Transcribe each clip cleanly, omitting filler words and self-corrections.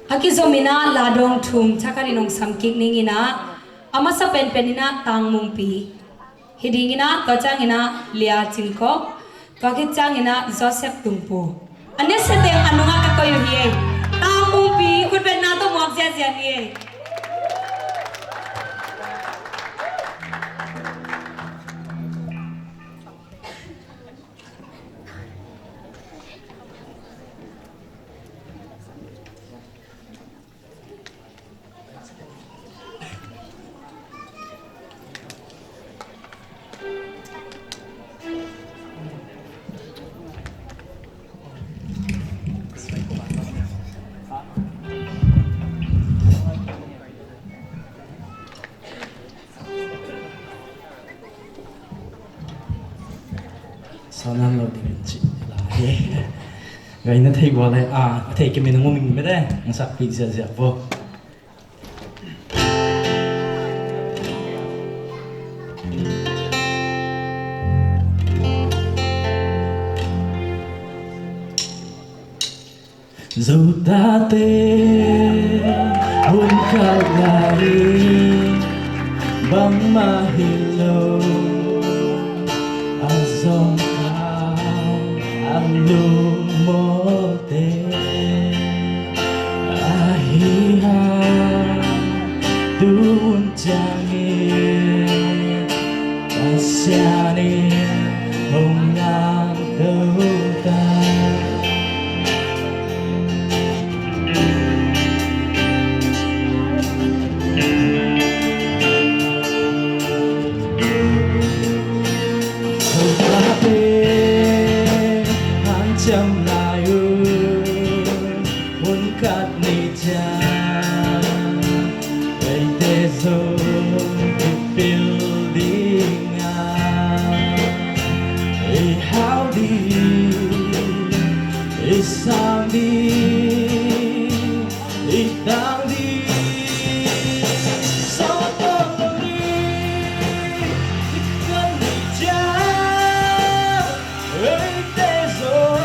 Akizomina ladong thum chakari nong samkik ningina amasa pen penina tang mungpi hidingina tochangina lia chingko tokitchangina Joseph Tungpu ane seteng anunga ka koyo hiye tang mungpi utben na to mok ja ja hiye Sanan lo din chi la he gai na thei gwa le thei ke min ngoming me de ngsak pi ja ja bo dẫu ta tê hôn khao lại băng ma hello azong lumote ahiha dun jangi kasyani hong lang đâu ta chăm lại muốn cắt ni cha về thế giới building how đi sang đi đang đi sao con đi cắt ni cha về thế giới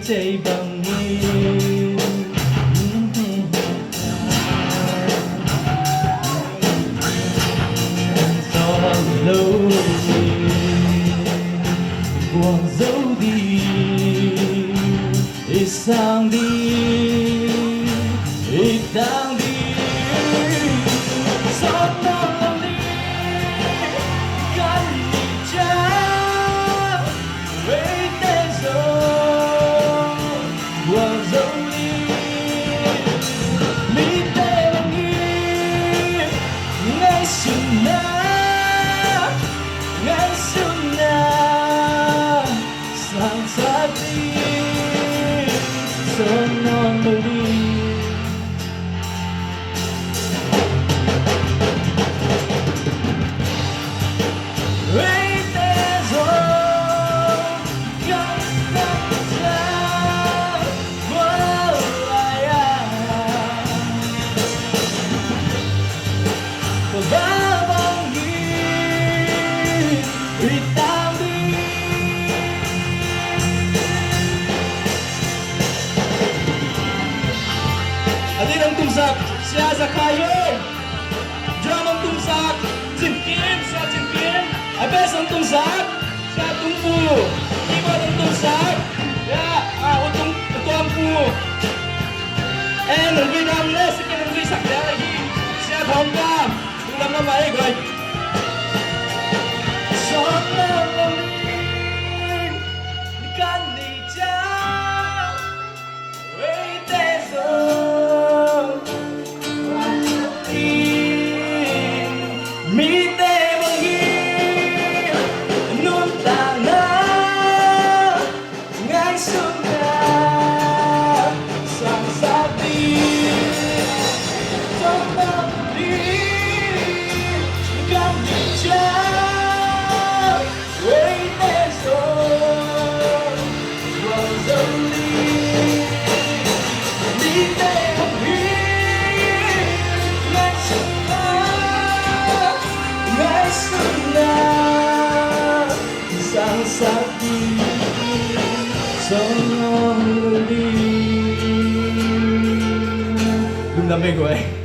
chạy bằng yêu gió lâu buồn dấu đi sang đi đang đi gió non đi cánh cha với tên rồi buồn dấu đi mi tê bằng nghi ngay xuân na sang sát đi sơn non mơ đi Atin ang tumsak siya sa kayo. Drum ang tumsak Jimkin siya Jimkin. Abes ang tumsak siya Tungpu. Keyboard ang tumsak ya utong Tuampu. And ang rhythm na sikin ang risak lagi siya Thongkam. Tulam na maigay. sakti Song Lumdamay ko eh